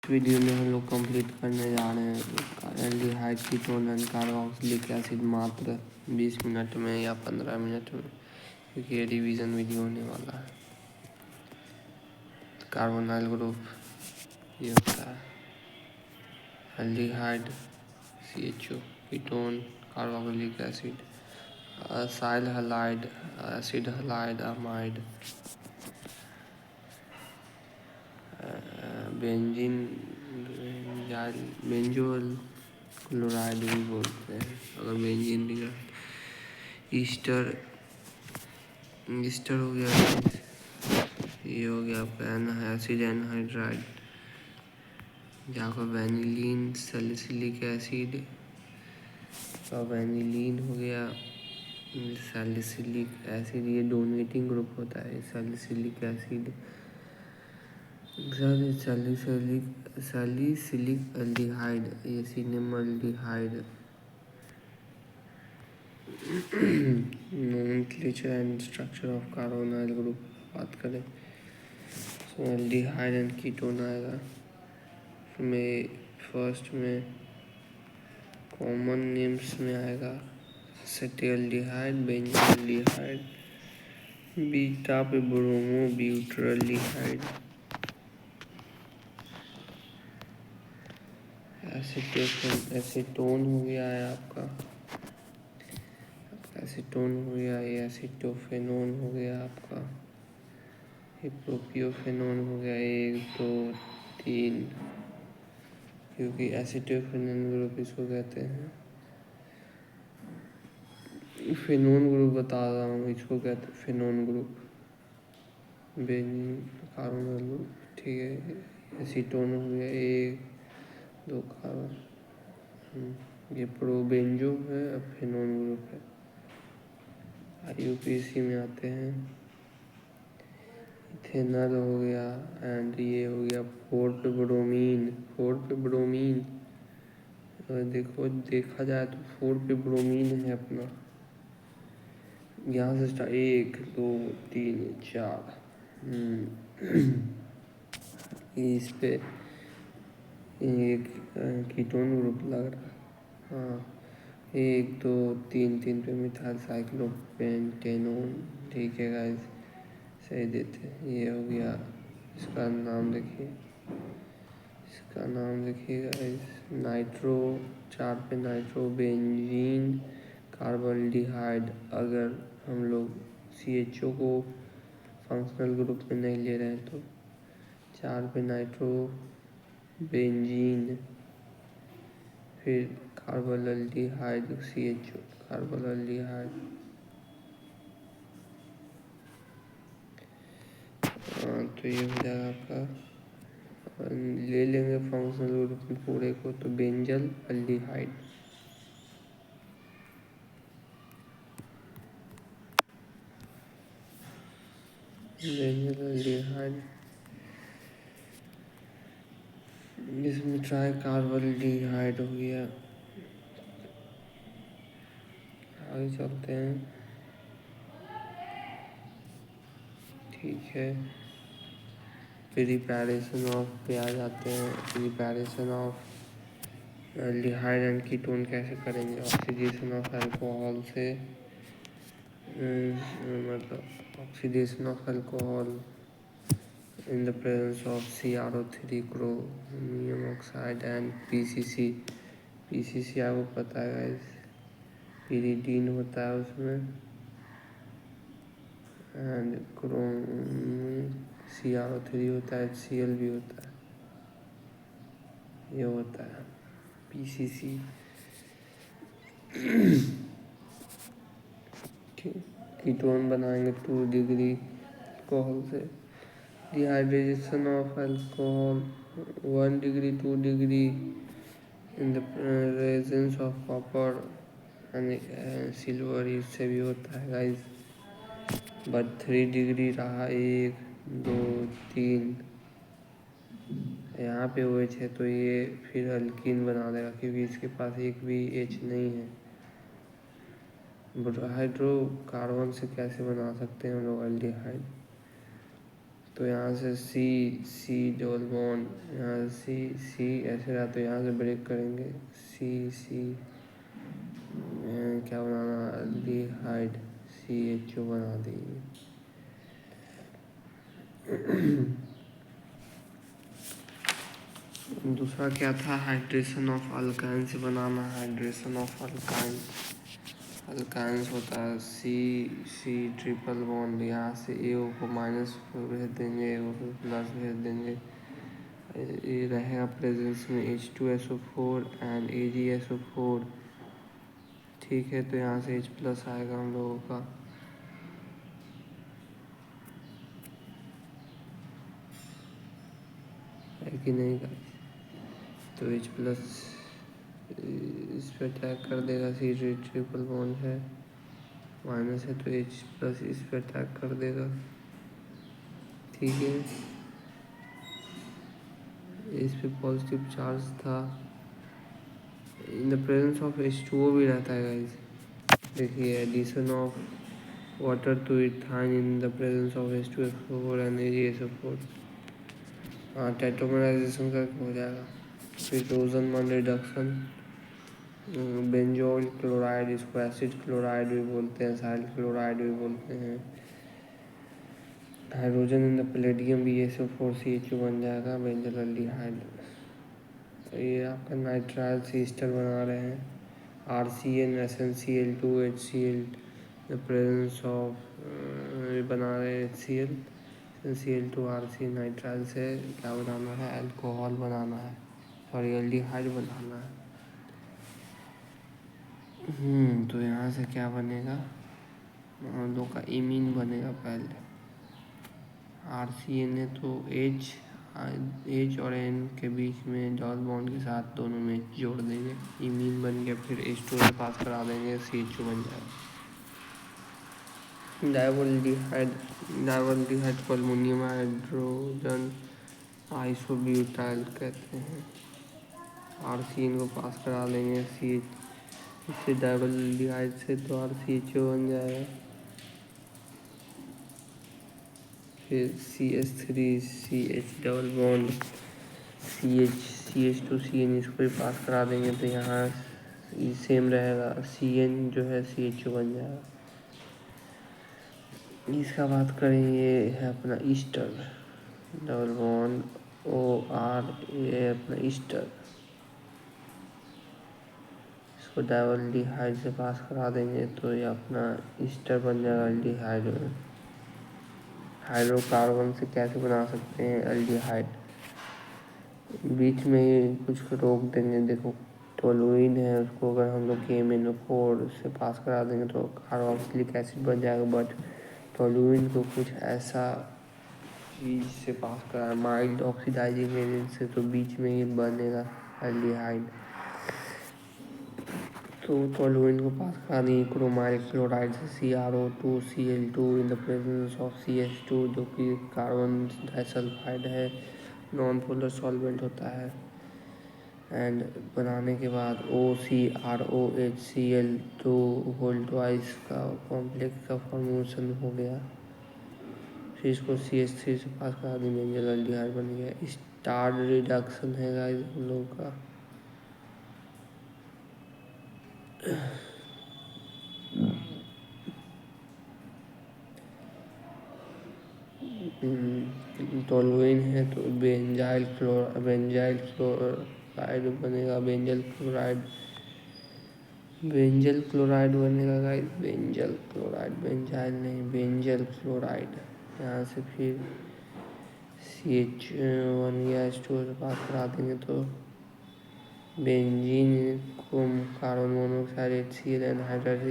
Video में हम लोग कंप्लीट करने जा रहे हैं aldehyde ketone and carboxylic acid मात्र 20 मिनट में या 15 मिनट में, क्योंकि ये रिवीजन वीडियो होने वाला है। कार्बोनाइल ग्रुप ये होता है aldehyde CHO ketone carboxylic acid, acyl halide acid halide amide, benzene benzoyl chloride भी बोलते हैं अगर बेंजीन भी ईस्टर ईस्टर हो गया, ये हो गया आपका एसिड एनहाइड्राइड, जहाँ पर वैनिलीन सैलिसिलिक एसिड का वैनिलीन हो गया, सैलिसिलिक एसिड ये डोनेटिंग ग्रुप होता है। सैलिसिलिक एसिड सैलिसिलिक एल्डिहाइड ये cinnamaldehyde. Nomenclature and structure of carbonyl group बात करें तो एल्डिहाइड एंड कीटोन आएगा। में फर्स्ट में कॉमन नेम्स में आएगा एसिटाल्डिहाइड, बेंजोल्डिहाइड, बीटा पे ब्रोमो ब्यूटाल्डिहाइड, एसीटोन हो गया है आपका एसीटोन हो गया, ये एसिटोफेनोन हो गया आपका, ये प्रोपियोफेनोन हो गया 1 2 3, क्योंकि एसिटोफेनोन ग्रुप इसको कहते हैं। फेनोन ग्रुप बता रहा हूँ, इसको कहते हैं फेनोन ग्रुप, बेंजीन कार्बोनाइल ग्रुप, ठीक है। एसीटोन हो गया 1 2 कार्बन, ये प्रोबेंजो है, अब फेनोन ग्रुप है। IUPAC में आते हैं, इथेनॉल हो गया एंड ये हो गया 4 पे ब्रोमीन। देखो देखा जाए तो 4 पे ब्रोमीन है अपना, यहाँ से स्टार्ट 1 2 3 4 इस पे एक कीटोन ग्रुप लग रहा है। हाँ 1 2 3 पे मिथाइल साइक्लोपेंटेनोन, ठीक है गाइस सही देते हैं। ये हो गया, इसका नाम देखिएगा नाइट्रो, 4 पे नाइट्रो बेंजीन कार्बल्डिहाइड। अगर हम लोग CHO को फंक्शनल ग्रुप में नहीं ले रहे हैं तो 4 पे नाइट्रो बेंजीन, फिर कार्बल्डिहाइड CHO कार्बल्डिहाइड, तो ये हो जाएगा आपका, ले लेंगे फंक्शनल ग्रुप में पूरे को तो बेंजल अल्डिहाइड। बेंजल अल्डिहाइड, इसमें ट्राई कार्बल्डिहाइड हो गया। आगे चलते हैं, ठीक है। प्रिपरेशन ऑफ पे आ जाते हैं। Preparation of aldehyde and ketone कैसे करेंगे? ऑक्सीडेशन ऑफ अल्कोहल से, मतलब oxidation of alcohol in the presence of CrO3 chromium oxide and PCC आपको पता है गाइस, पिरीडीन होता है उसमें, एंड CrO3 होता है, HCl भी होता है, ये होता है PCC। कीटोन बनाएंगे 2 डिग्री अल्कोहल से, dehydration of alcohol 1 degree 2 degree in the presence of copper and silver, इससे भी होता है गाइस। बट 3 डिग्री रहा 1 2 3, यहाँ पे OH है तो ये फिर अल्कीन बना देगा, क्योंकि इसके पास एक भी H नहीं है। हाइड्रोकार्बन से कैसे बना सकते हैं हम लोग एल्डिहाइड? तो यहाँ से सी सी डबल बॉन्ड, यहाँ से सी सी ऐसे रहा, तो यहाँ से ब्रेक करेंगे सी सी क्या बनाना, एल्डिहाइड CHO बना देंगे। दूसरा क्या था, हाइड्रेशन ऑफ अल्काइन से बनाना। हाइड्रेशन ऑफ अल्काइन, अल्काइंस होता है सी ट्रिपल बॉन्ड, यहाँ से AO को माइनस भेज देंगे, AO को प्लस भेज देंगे, ये रहेगा प्रेजेंस में H2SO4 एंड AgSO4। ठीक है, तो यहाँ से H प्लस आएगा हम लोगों का, है कि नहीं गाइस। तो H प्लस इस पर अटैक कर देगा, सी ट्रिपल बॉन्ड है, माइनस है तो H प्लस इस पर अटैक कर देगा। ठीक है, इस पे पॉजिटिव चार्ज था, इन द प्रेजेंस ऑफ H2O भी रहता है गाइस। देखिए, addition of water to ethyne in the presence of H2SO4 and AgSO4, हाँ टेट्रामराइजेशन करके हो जाएगा। फिर रोजनमैन रिडक्शन, बेंजोल क्लोराइड, इसको एसिड क्लोराइड भी बोलते हैं, साइल क्लोराइड भी बोलते हैं। Hydrogen in the palladium BaSO4CHO बन जाएगा, बेंजल एल्डिहाइड। ये आपका नाइट्राइल से ईस्टर बना रहे हैं, RCN SnCl2 HCl the presence of, बना रहे हैं HCl SnCl2 RC नाइट्राइल से क्या बनाना है, अल्कोहल बनाना है, सॉरी एल्डिहाइड बनाना है। तो यहाँ से क्या बनेगा, हम लोग का इमीन बनेगा पहले, RCN है तो H और N के बीच में डबल बॉन्ड के साथ दोनों में H जोड़ देंगे, इमीन बन गया, फिर H2 से पास करा देंगे, CHO बन जाएगा। डाइवल्डिहाइड को अल्मोनियम हाइड्रोजन आइसोब्यूटाइल कहते हैं। RCN को पास करा देंगे CH, इससे डाइवल्डिहाइड से तो RCHO बन जाएगा। फिर CH3CH डबल बॉन्ड CH2CN, इसको भी पास करा देंगे तो यहाँ सेम रहेगा, CN जो है CHO बन जाएगा। इसका बात करें, ये है अपना ईस्टर, डबल बॉन्ड OR, ये अपना ईस्टर, इसको डाइवल्डिहाइड से पास करा देंगे तो ये अपना ईस्टर बन जाएगा एल्डिहाइड में। हाइड्रोकार्बन से कैसे बना सकते हैं एल्डिहाइड, बीच में ही कुछ रोक देंगे। देखो, टोलुइन है, उसको अगर हम लोग KMnO4 से पास करा देंगे तो कार्बोक्सिलिक एसिड बन जाएगा, बट टोलुइन को कुछ ऐसा चीज़ से पास करा, माइल्ड ऑक्सीडाइजिंग एजेंट से, तो बीच में ही बनेगा एल्डिहाइड। तो टोलुइन को पास करा देंगे क्रोमाइल क्लोराइड से, CrO2Cl2 in the presence of CH2, जो कि कार्बन डाइसल्फाइड है, नॉन पोलर सॉल्वेंट होता है। एंड बनाने के बाद OCrOHCl2 होल ट्वाइस का कॉम्प्लेक्स का फॉर्मेशन हो गया, फिर इसको CH3 से पास करा दी, बेंजल एल्डिहाइड बन गया। स्टार रिडक्शन है गाइस हम लोग का, टोलुइन है तो बेंजाइल क्लोराइड बनेगा, बेंजल क्लोराइड बनेगा गाइस, बेंजल क्लोराइड, बेंजाइल नहीं, बेंजल क्लोराइड। यहाँ से फिर CH1 या H2 से पास करा देंगे तो बेंजीन को carbon monoxide HCl anhydride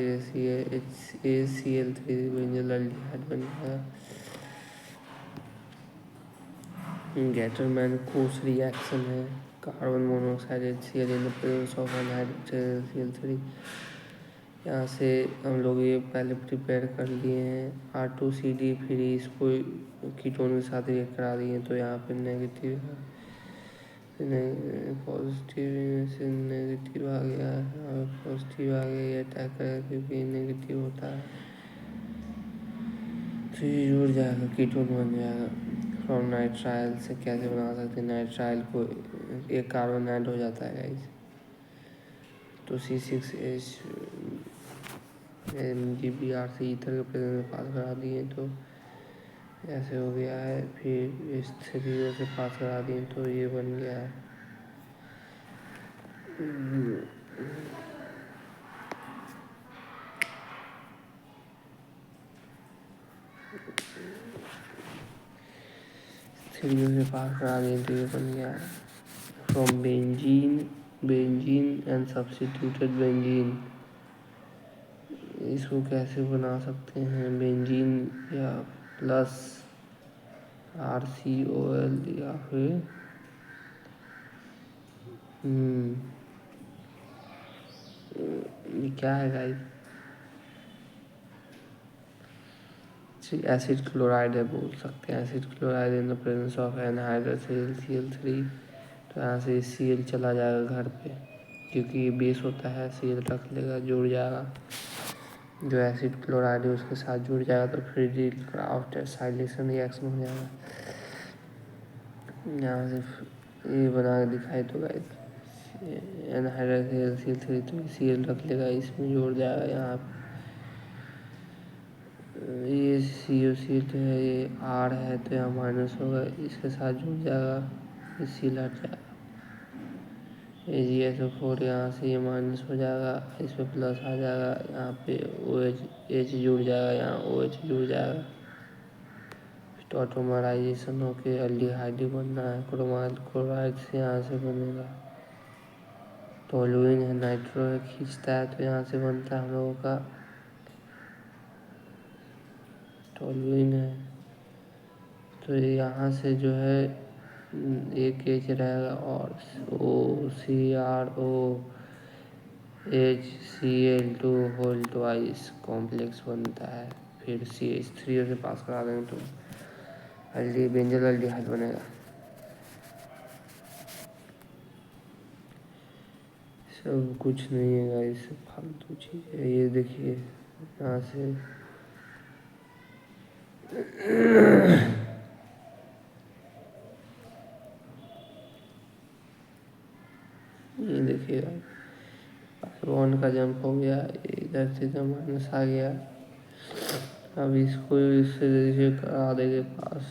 ACl3 benzyl aldehyde बन जाएगा। गैटरमैन-कोच रिएक्शन है, carbon monoxide HCl in the presence of anhydride ACl3। यहाँ से हम लोग ये पहले प्रिपेयर कर लिए हैं, R2CD, फिर इसको कीटोन के साथ रिएक्ट करा दिए, तो यहाँ पे नेगेटिव है, पॉजिटिव से नेगेटिव आ गया और पॉजिटिव आ गया, ये अटैक करेगा क्योंकि नेगेटिव होता है, तो ये जुड़ जाएगा, कीटोन बन जाएगा। फ्रॉम नाइट्राइल से कैसे बना सकते हैं, नाइट्राइल को एक कार्बन ऐड हो जाता है गाइस, तो C6H MgBr से ईथर के प्रेजेंस में पास करा दिए तो ऐसे हो गया है, फिर H3O से पास करा दिए तो ये बन गया है। H3O से पास करा दिए तो ये बन गया है। From benzene and substituted benzene, इसको कैसे बना सकते हैं, बेंजीन या प्लस RCOL या फिर ये क्या है गाइस, एसिड क्लोराइड है बोल सकते हैं, acid chloride in the presence of anhydrous Cl3, तो यहाँ से Cl चला जाएगा घर पे, क्योंकि ये बेस होता है, Cl रख लेगा, जुड़ जाएगा, जो एसिड क्लोराइड है उसके साथ जुड़ जाएगा, तो फिर क्राफ्ट साइलेशन रिएक्शन हो जाएगा। यहाँ से ये बना के दिखाई तो गाइस, एनहाइड्रस Cl3 तो Cl रख लेगा, इसमें जुड़ जाएगा, यहाँ ये COC तो है, ये R है तो यहाँ माइनस होगा, इसके साथ जुड़ जाएगा, ये Cl हट जाएगा, ये GSO4 यहाँ से ये माइनस हो जाएगा, इस पर प्लस आ जाएगा, यहाँ पे OH जुड़ जाएगा, यहाँ OH जुड़ जाएगा, ऑटोमराइजेशन होके एल्डिहाइड बनना है, क्रोमाइल क्लोराइड से यहाँ से बनेगा, टोलुइन है, नाइट्रो है, खींचता है तो यहाँ से बनता है हम लोगों का टोलुइन है, तो यहाँ से जो है एक H रहेगा और OCrOHCl2 होल ट्वाइस कॉम्प्लेक्स बनता है, फिर CH3 से पास करा देंगे तो बेंजल एल्डिहाइड बनेगा। सब कुछ नहीं है गाइस, फालतू चीज़ है, ये देखिए यहाँ से ये देखिए वन का जंप हो गया, इधर से जब माइनस आ गया, अब इसको इससे करा देंगे पास।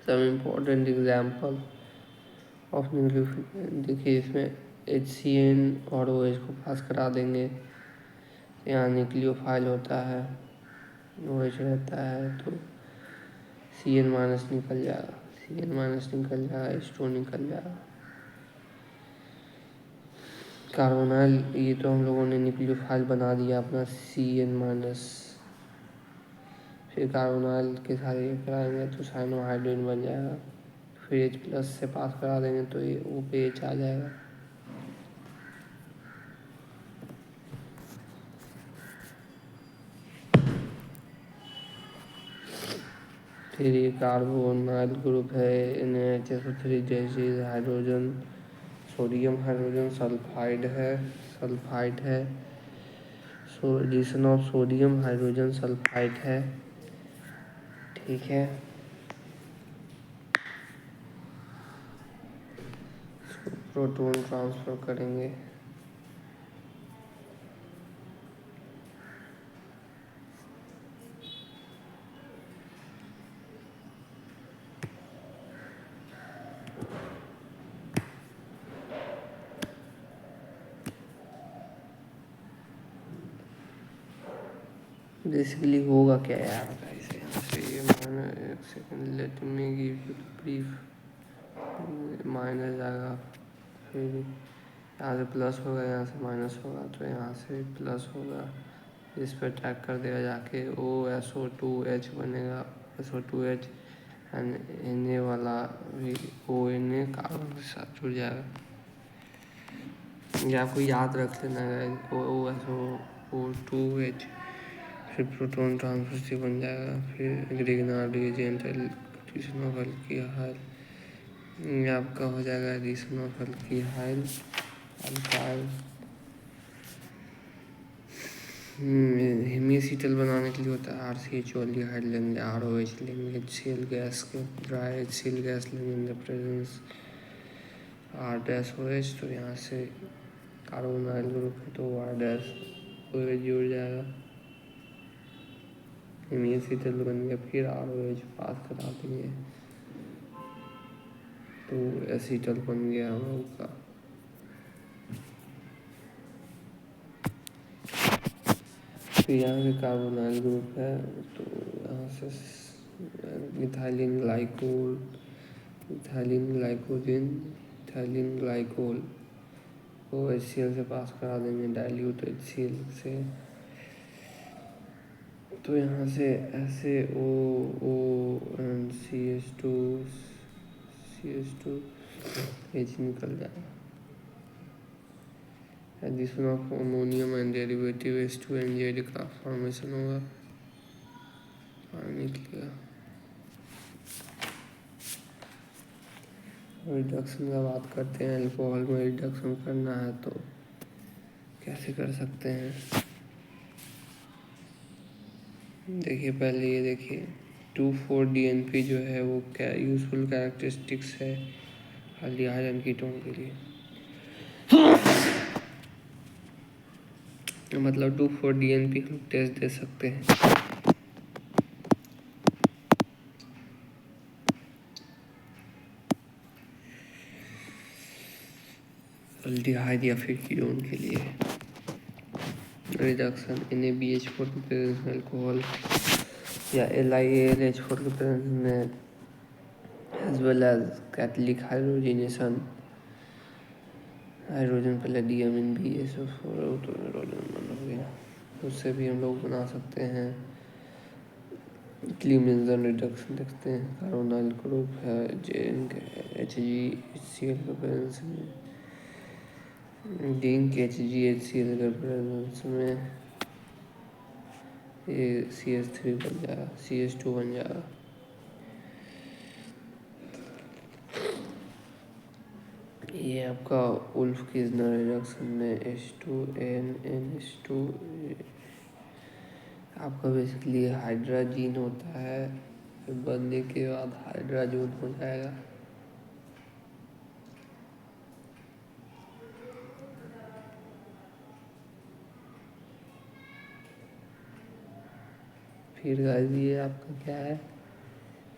सब इम्पोर्टेंट एग्जाम्पल ऑफ न्यूक्लियोफाइल, देखिए इसमें HCN और OH को पास करा देंगे, यहाँ न्यूक्लियोफाइल होता है, OH रहता है तो CN माइनस निकल जाएगा, CN माइनस निकल जाएगा, H2 निकल जाएगा। कार्बोनाइल ये तो हम लोगों ने न्यूक्लियोफाइल बना दिया अपना CN माइनस, फिर कार्बोनाइल के साथ ये कराएंगे तो साइनोहाइड्रिन बन जाएगा, फिर H प्लस से पास करा देंगे तो ये O पे H आ जाएगा। फिर ये कार्बोनाइल ग्रुप है, NaHSO3 जैसे हाइड्रोजन, सोडियम हाइड्रोजन सल्फाइड है, addition of sodium hydrogen sulphide है, ठीक है। प्रोटॉन ट्रांसफर करेंगे, बेसिकली होगा क्या यार, ऐसे एक second, let me give you brief, minus आएगा, फिर यहाँ से प्लस होगा, यहाँ से माइनस होगा, तो यहाँ से प्लस होगा, इस पर टैग कर देगा जाके, OSO2H बनेगा, SO2H एंड Na वाला भी ONA कार्बन के साथ जुड़ जाएगा, ये आपको याद रख लेना है, OSO2H, फिर प्रोटॉन ट्रांसफर से बन जाएगा, फिर ग्रिग्नार्ड रिएजेंट एडिशन ऑफ एल्कीहाइड, ये आपका हो जाएगा एडिशन ऑफ एल्कीहाइड अल्काइल हेमीसीटल बनाने के लिए होता है RCHO एल्डिहाइड लेंगे, ROH लेंगे, HCl गैस के ड्राई HCl गैस लेंगे इन द प्रेजेंस R-OH। तो यहाँ से कार्बोनाइल ग्रुप है तो R-OH जुड़ जाएगा, हेमीसीटल बन गया, फिर ROH पास करा देंगे तो एसीटल बन गया हम लोग का। फिर यहाँ से कार्बोनाइल ग्रुप है तो यहाँ से ethylene glycol, ethylene glycogen, ethylene glycol को HCl से पास करा देंगे डाइल्यूट HCl से। तो यहाँ से ऐसे CH2 H निकल जाएगा। Addition of ammonium and derivative H2NJ का फॉर्मेशन होगा, पानी निकलेगा। रिडक्शन का बात करते हैं, अल्कोहल में रिडक्शन करना है तो कैसे कर सकते हैं। देखिए पहले ये देखिए 2,4-DNP जो है वो क्या यूजफुल कैरेक्टरिस्टिक्स है एल्डिहाइड एंड कीटोन के लिए। मतलब 2,4-DNP हम टेस्ट दे सकते हैं। एल्डिहाइड या फिर कीटोन के लिए रिडक्शन NaBH4 के प्रेजेंस में अल्कोहल या LiAlH4 के प्रेजेंस में as well as catalytic hydrogenation, hydrogen palladium in BH4 हो गया, उससे भी हम लोग बना सकते हैं। क्लीमेंजन रिडक्शन देखते हैं, कार्बोनाइल ग्रुप है जिंक HgHCl के प्रेजेंस में, जिंक HgHCl के प्रेजेंस में ये CH3 बन जाएगा, CH2 बन जाएगा। ये आपका उल्फ किज़नर रिडक्शन में H2NNH2 आपका बेसिकली हाइड्राजीन होता है, बनने के बाद हाइड्राजोन हो जाएगा। फिर गाइस ये आपका क्या है,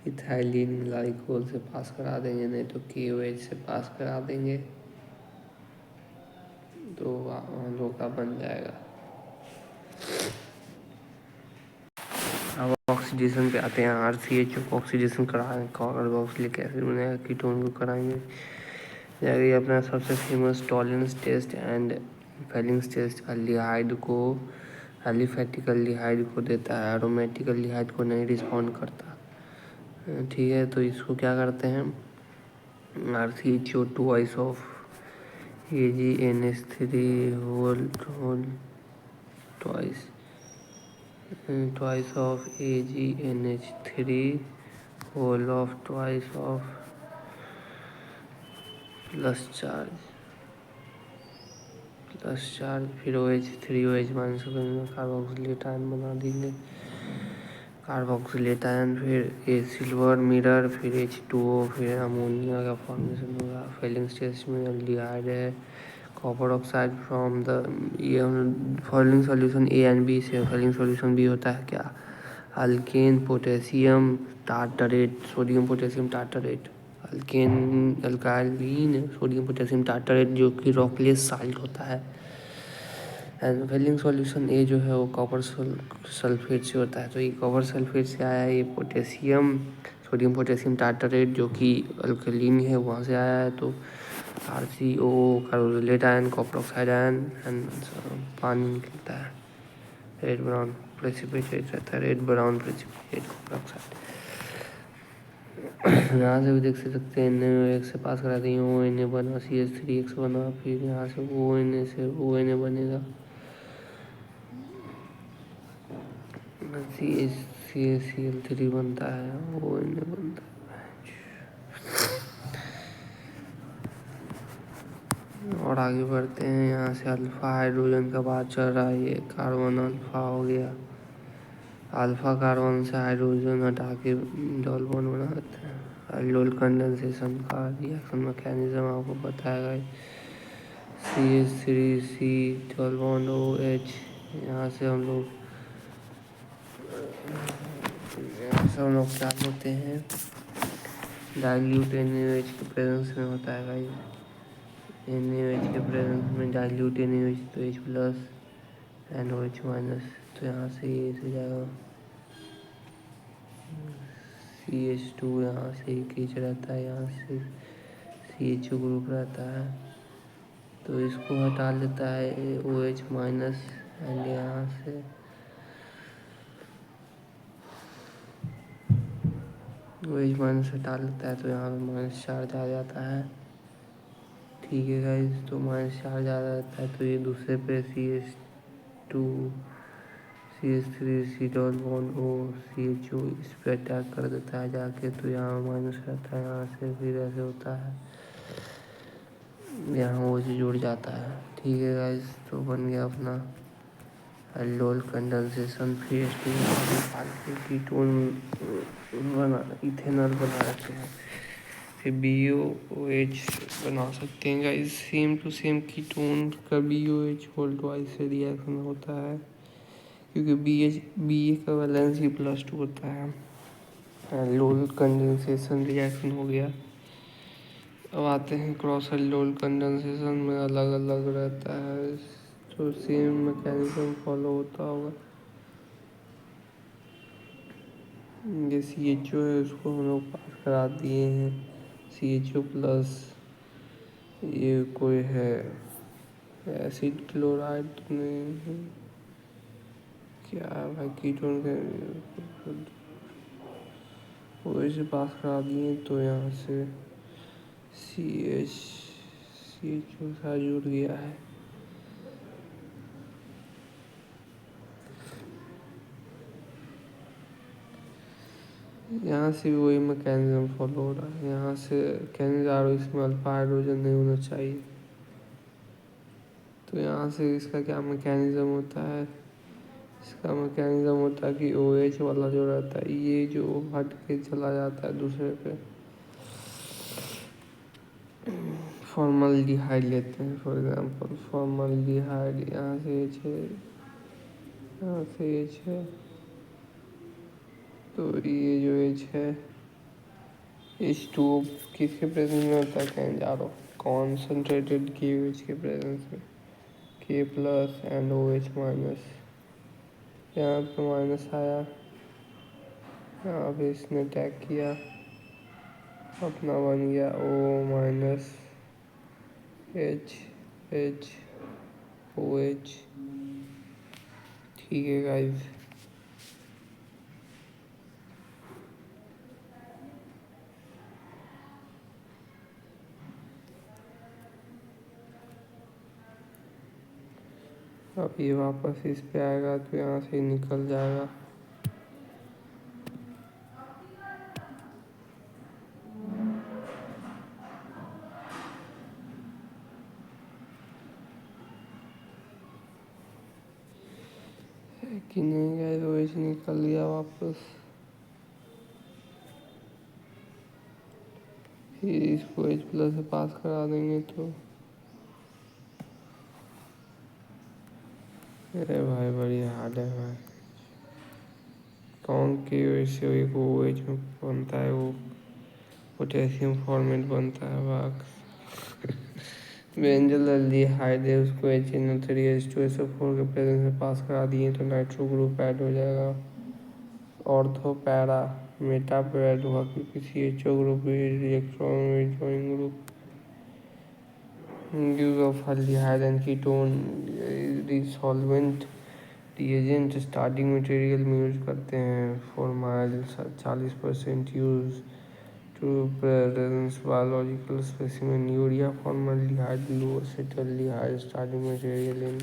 इथाइलिन ग्लाइकोल से पास करा देंगे, नहीं तो KOH से पास करा देंगे तो हम लोग का बन जाएगा। अब ऑक्सीडेशन पे आते हैं, RCHO को ऑक्सीडेशन कराएंगे, कार्बोक्सिलिक एसिड बनेगा, कीटोन को कराएंगे। ये अपना सबसे famous Tollens test and Fehling's test aldehyde को, एलिफैटिक एल्डिहाइड को देता है, एरोमेटिक एल्डिहाइड को नहीं रिस्पॉन्ड करता। ठीक है, तो इसको क्या करते हैं, RCHO twice of AgNH3 whole twice of AgNH3 whole of twice of plus charge फिर OH3OH माइनस कार्बोक्सिलेट आयन बना देंगे, कार्बोक्सिलेट आयन फिर ए सिल्वर मिरर फिर H2O फिर अमोनिया का फॉर्मेशन होगा। फेलिंग टेस्ट में एल्डिहाइड है, कॉपर ऑक्साइड फ्रॉम द, ये following solution A and B से फॉलोइंग सॉल्यूशन B होता है क्या, अल्केन potassium tartrate, sodium potassium tartrate, alkaline sodium potassium tartrate जो कि रॉकलेस साल्ट होता है। एंड फेलिंग सॉल्यूशन ए जो है वो कॉपर सल्फेट से होता है। तो ये कॉपर सल्फेट से आया है, ये पोटेशियम सोडियम पोटेशियम टार्टरेट जो कि अल्कलीन है वहाँ से आया है। तो RCO carboxylate ion, copper oxide ion and पानी निकलता है, रेड ब्राउन प्रेसिपिटेट रहता है, red brown precipitate copper oxide. यहाँ से भी देख सकते हैं, Na से पास करा देंगे, ONA बना, CH3X बना, फिर यहाँ से ONA से ONA बनेगा, CH3 बनता है, ONA बनता है। और आगे बढ़ते हैं। यहाँ से अल्फा हाइड्रोजन का बात चल रहा है, ये कार्बन अल्फा हो गया। अल्फा कार्बन से हाइड्रोजन हटा के डबल बॉन्ड बनाते हैं। एल्डोल कंडेंसेशन का रिएक्शन मैकेनिज्म आपको बताएगा। CH3C double bond OH। यहाँ से हम लोग क्या लेते हैं, डाइल्यूट NaOH के प्रेजेंस में होता है भाई। NaOH के प्रेजेंस में डाइल्यूट NaOH तो H plus and OH minus, तो यहाँ से ये हो जाएगा CH2। यहाँ से एक H रहता है, यहाँ से CHO ग्रुप रहता है, तो इसको हटा लेता है OH माइनस एंड यहाँ से OH माइनस हटा लेता है, तो यहाँ पे माइनस चार्ज आ जाता है। ठीक है गाइस, तो माइनस चार्ज आ जाता है, तो ये दूसरे पे CH2 CH3C double bond O CHO इस पर अटैक कर देता है जाके, तो यहाँ माइनस रहता है। यहाँ से फिर ऐसे होता है, यहाँ वो से जुड़ जाता है। ठीक है गाइस, तो बन गया अपना एल्डोल कंडेंसेशन। फिर कीटोन बना, इथेनॉल बना रखे हैं। फिर BOOH बना सकते हैं guys. Same to same ketone का BOH होल ट्वाइस से रिएक्शन होता है, क्योंकि BA का वैलेंस ही +2 होता है। एल्डोल कंडेंसेशन रिएक्शन हो गया। अब आते हैं क्रॉस एल्डोल कंडेंसेशन में अलग अलग रहता है, तो सेम मैकेनिज्म फॉलो होता होगा। ये CHO है, उसको हम लोग पास करा दिए हैं। CHO प्लस ये कोई है एसिड क्लोराइड तो नहीं है, क्या है भाई, कीटोन के वो से पास करा दिए, तो यहाँ से CHO सा जुड़ गया है। यहाँ से भी वही मैकेनिज्म फॉलो हो रहा है। यहाँ से कहने जा रहा हूँ इसमें अल्फा हाइड्रोजन नहीं होना चाहिए, तो यहाँ से इसका क्या मैकेनिज्म होता है, इसका मैकेनिज्म होता है कि OH वाला जो रहता है ये जो हट के चला जाता है दूसरे पे। फॉर्मल्डिहाइड लेते हैं फॉर एग्जांपल, फॉर्मल्डिहाइड यहाँ से H है, यहाँ से H है, तो ये जो H है H2O किसके प्रेजेंस में होता है, कहने जा रहा हूँ कॉन्सनट्रेटेड KOH के प्रेजेंस में, K plus and OH minus. यहाँ पे माइनस आया, यहाँ पे इसने अटैक किया, अपना बन गया O माइनस H OH। ठीक है गाइस, अब ये वापस इस पे आएगा तो यहाँ से निकल जाएगा। कि नहीं गाइस, OH निकल गया वापस। फिर इसको H प्लस से पास करा देंगे, तो अरे भाई बड़ी हार्ड है भाई। कौन के वैसे एक OH में बनता है, वो पोटेशियम फॉर्मेट बनता है वाक्स। बेंजल एल्डिहाइड है, उसको HNO3H2SO4 के प्रेजेंस में पास करा दिए तो नाइट्रो ग्रुप ऐड हो जाएगा। ऑर्थो पैरा मेटा पे ऐड हुआ, क्योंकि CHO group electron withdrawing group. Use of aldehyde and ketone resolvent reagent starting material में यूज करते हैं। Formalin 40% use to presence biological specimen. Urea formaldehyde लो acetaldehyde starting material in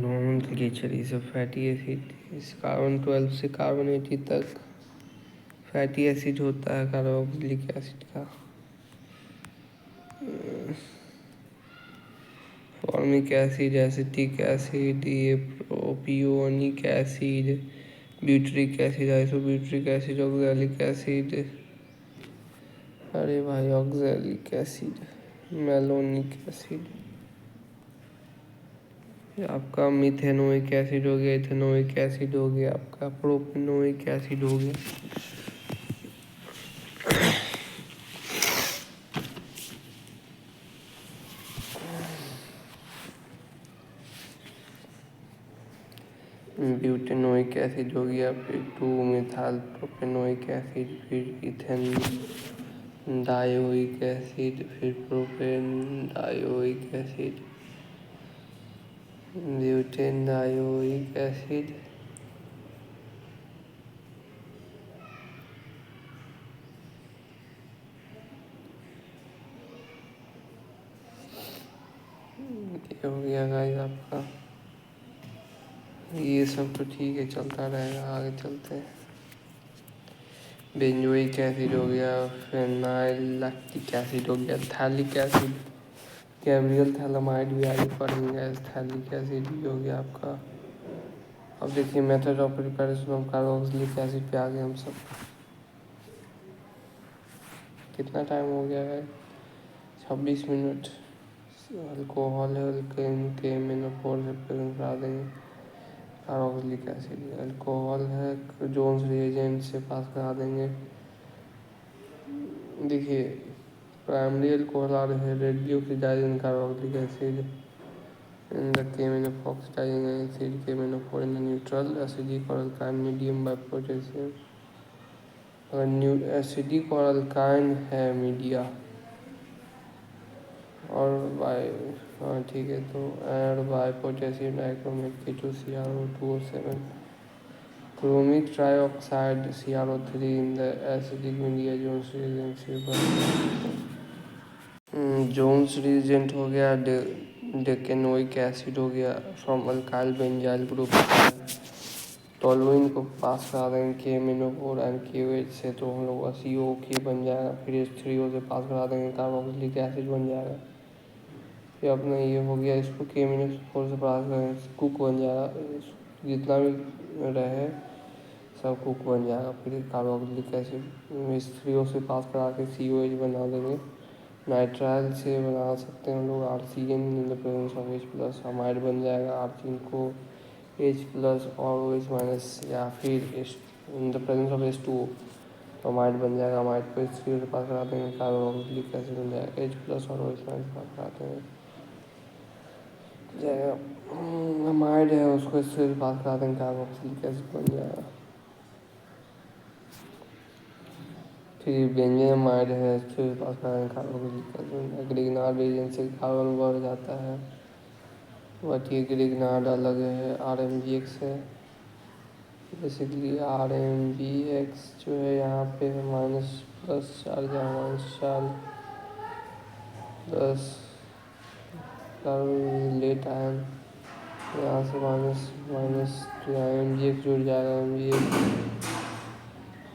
non glycerine fatty acid. इस carbon 12 से carbon 80 तक fatty acid होता है carboxylic acid का। फॉर्मिक एसिड, एसिटिक एसिड, ये propionic acid, butyric acid, आइसोब्यूटरिक acid, oxalic acid, अरे भाई ऑक्सैलिक एसिड, मेलोनिक एसिड, आपका मिथेनोइक एसिड हो गया, इथेनोइक एसिड हो गया, आपका प्रोपेनोइक एसिड हो गया। ब्यूटेनोइक एसिड हो गया, फिर 2 मिथाइल प्रोपेनोइक एसिड, फिर इथेन डायोइक एसिड, फिर propane dioic acid, butane dioic acid, ये हो गया गाइस आपका। ये सब तो ठीक है, चलता रहेगा, आगे चलते हैं। बेंजोइक एसिड हो गया, फेनाइल लैक्टिक एसिड हो गया, थैलिक एसिड, गैब्रियल थैलामाइड भी आगे पढ़ेंगे, थैलिक एसिड भी हो गया आपका। अब देखिए method of preparation of carboxylic acid पे आ गए हम सब। कितना टाइम हो गया है? 26 मिनट। अल्कोहल है, के मेनोफोर से प्रेजेंट करा देंगे। कार्बोक्सिलिक एसिड अल्कोहल है, जोन्स रिएजेंट से पास करा देंगे। देखिए प्राइमरी अल्कोहल आ रहे हैं, radio oxidising carboxylic acid in the came in a oxidizing acid came in a for in a neutral acidic or alkyne medium by potassium। अगर acidic और अल्काइन है मीडिया और बाय, हाँ ठीक है, तो add by potassium dichromate K2CrO2O7 chromic trioxide CrO3 in the acidic media Jones reagent हो गया, डेकेनोइक एसिड हो गया from alkyl benzyl group. Toluene को पास करा देंगे KMnO4 एंड KOH से, तो हम लोग का COK बन जाएगा। फिर H3O से पास करा देंगे, कार्बोक्सिलिक एसिड बन जाएगा। फिर अपना ये हो गया, इसको KMnO4 से पास करेंगे, कुक बन जाएगा। जितना भी रहे सब कुक बन जाएगा। फिर कार्बोक्सिलिक एसिड H3O से पास करा के COH बना देंगे। नाइट्राइल से बना सकते हैं हम लोग RCN in the presence of H+, amide बन जाएगा। आर्चिन को H+ और OH- या फिर इन द प्रेजेंस ऑफ H2O तो अमाइड बन जाएगा। अमाइड को H3O से पास करा देंगे, कार्बोक्सिलिक एसिड बन जाएगा। H+ और OH- पास कराते हैं जाएगा। अमाइड है उसको H3O से पास करा देंगे, कार्बोक्सिलिक एसिड बन जाएगा। फिर बेंजीनमाइड है, H3O से पास करा देंगे, कार्बोक्सिलिक एसिड बन जाएगा। ग्रिग्नार्ड रिएजेंट से कार्बन बढ़ जाता है, बट ये ग्रिग्नार्ड अलग है, RMGX है। बेसिकली RMGX जो है यहाँ पे -+4 जहाँ -4 10 कार्बन लेट आयन, यहाँ से माइनस तो यहाँ MGX जुड़ जाएगा। MGX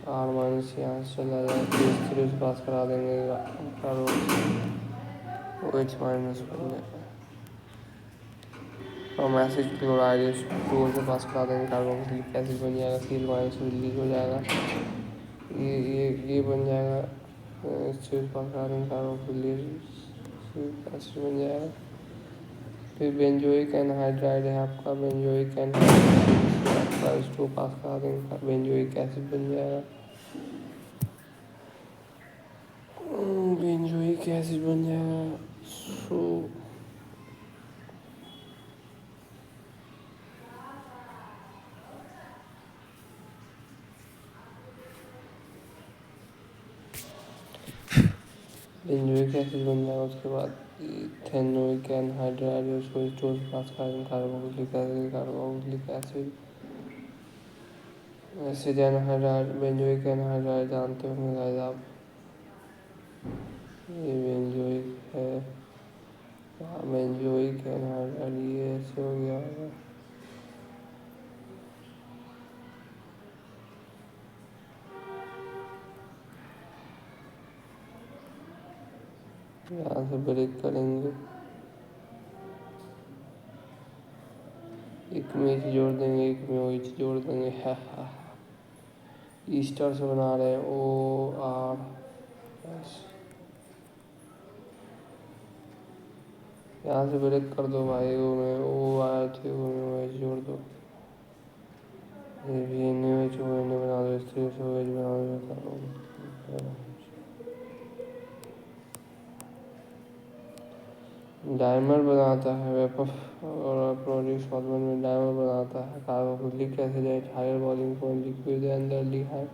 R- यहाँ से चला जाएगा, फिर H3O से पास करा देंगे, कार्बन OH- बन जाएगा। और एसिड क्लोराइड H2O से पास करा देंगे, कार्बोक्सिलिक एसिड बन जाएगा। सील माइनस रिलीज हो जाएगा, ये बन जाएगा। H3O से पास करा देंगे, कार्बोक्सिलिक एसिड बन जाएगा। फिर बेंजोइक एनहाइड्राइड है आपका, बेंजोइक एनहाइड्राइड आपका, इसको पास करा देंगे, बेंजोइक एसिड बन जाएगा। बेंजोइक एसिड बन जाएगा। सो बेंजोइक एसिड बन जाएगा। उसके बाद इथेनोइक एनहाइड्राइड है, उसको H2O से पास करा देंगे, carboxylic acid acid anhydride, benzoic anhydride जानते होंगे गाइस आप। ये बेंजोइक है, बेंजोइक एनहाइड्राइड, ये ऐसे हो गया होगा। यहाँ से ब्रेक करेंगे, एक में H जोड़ देंगे, एक में OH जोड़ देंगे। है ईस्टर से बना रहे हैं OR। यहाँ से ब्रेक कर दो भाई, वो में O आए थे, वो में OH जोड़ दो। ये भी NaOH O Na बना दो, इस तरह से OH बना दो, बता रहा हूँ। डायमर बनाता है वेपर और प्रोड्यूस सॉल्वेंट में डायमर बनाता है। Carboxylic acid at higher volume point liquid and aldehyde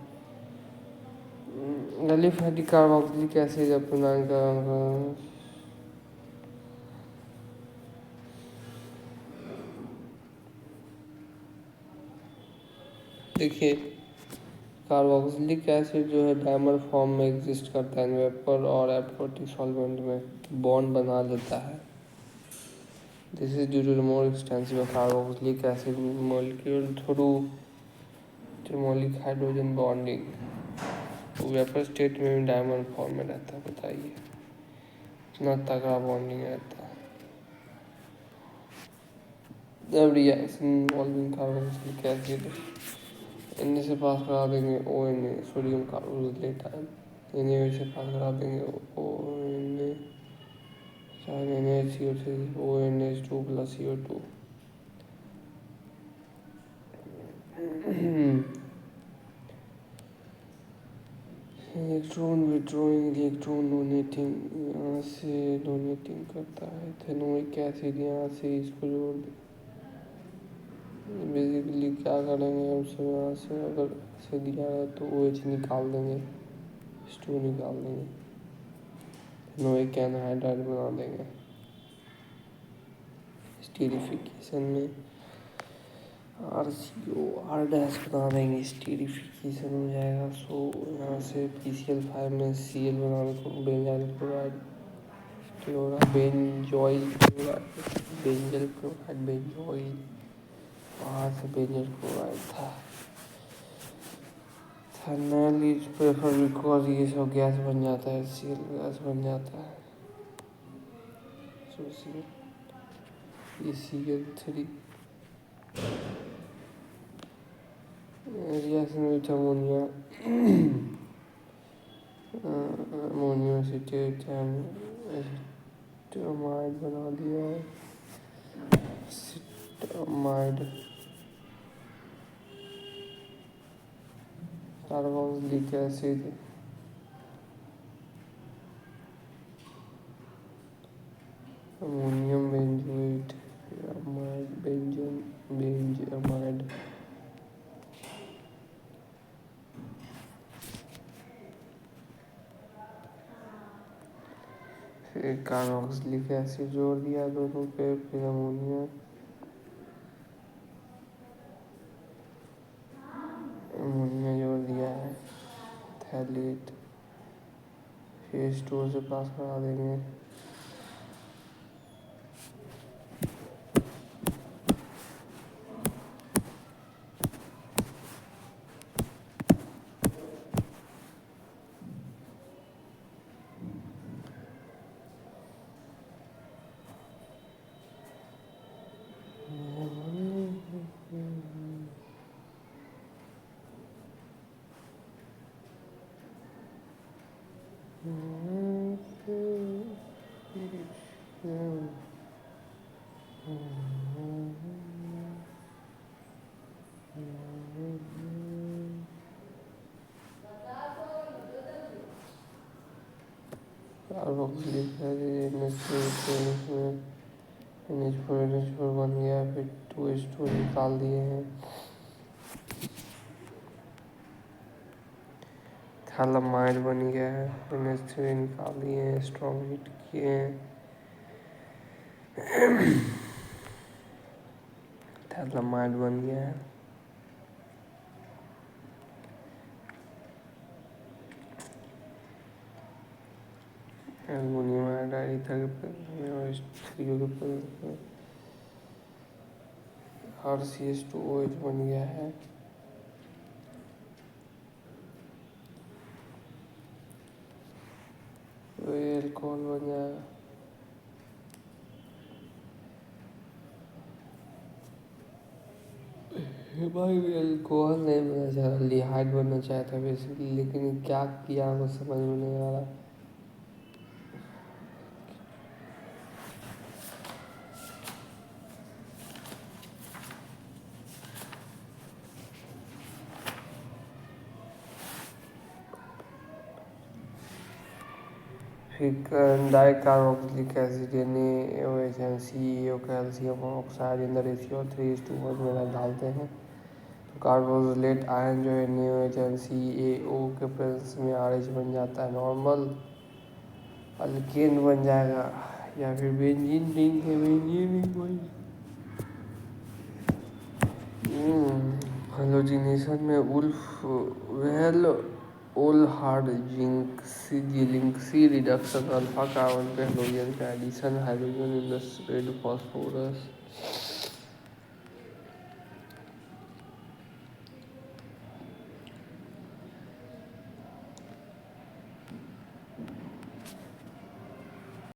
aliphatic carboxylic acid अपना का। देखिए कार्बोक्सिलिक एसिड जो है डायमर फॉर्म में एग्जिस्ट करता है वेपर और एरोमेटिक सॉल्वेंट में बॉन्ड बना लेता है। This is due to more extensive carboxylic acid molecule through intermolecular hydrogen bonding. Vapour state में भी डायमंड फॉर्म में रहता है। बताइए इतना तगड़ा बॉन्डिंग रहता है। जब reaction involving carboxylic acid Na से पास करा देंगे ONA sodium carboxylate ion, Na से पास करा देंगे ONA NaCO3 ONH2 plus CO2। Electron withdrawing electron donating, यहाँ से डोनेटिंग करता है। फेनोइक एसिड यहाँ से इसको जोड़ दे। बेसिकली क्या करेंगे हम सब, यहाँ से अगर से दिया है तो OH निकाल देंगे, H2 निकाल देंगे, फेनोइक एनहाइड्राइड बना देंगे। स्टीरिफिकेशन में RCO R डैश बना देंगे, स्टीरिफिकेशन हो जाएगा। सो यहाँ से PCl5 में Cl बना देंगे, benzyl chloride benzoyl chloride, benzyl chloride benzoyl, वहाँ से बेंजल क्लोराइड था। थर्नल इज प्रेफर बिकॉज ये सब गैस बन जाता है, Cl गैस बन जाता है। सो Cl3 reaction with ammonia ammonium acetate acetamide बना दिया है। Acetamide carboxylic acid ammonium benzoate amide benzamide. फिर कार्बोक्सिलिक एसिड जोड़ दिया दोनों पे, फिर अमोनिया जोड़ दिया है। थैलेट फिर H2O से पास करा देंगे। कार्बोक्सिलिक एसिड NH4 बन गया, फिर 2H2 निकाल दिए हैं। थैलामाइड बन गया है, NH3 निकाल दिए हैं, स्ट्रॉन्ग हीट किए हैं। थैलामाइड बन गया है। एल्युमिनियम हाइड्राइड RCH2OH बन गया है। तो ये अल्कोहल बन जाएगा। भाई भी अल्कोहल नहीं बनना चाह रहा, लिहाइड बनना चाहता था बेसिकली, लेकिन क्या किया वो समझ में नहीं आ रहा। फिर डाइकार्बोक्सिलिक एसिड यानी CaO calcium oxide in the ratio 3:1 में डालते हैं तो कार्बोक्सिलेट आयन जो है CaO के प्रेजेंस में RH बन जाता है, नॉर्मल अल्केन बन जाएगा, या फिर बेंजीन रिंग है, बेंजीन रिंग बन। हेलोजिनेशन में उल्फ Hell Volhard zinc reduction, alpha carbon पे हेलोजन का addition, hydrogen in the red phosphorus.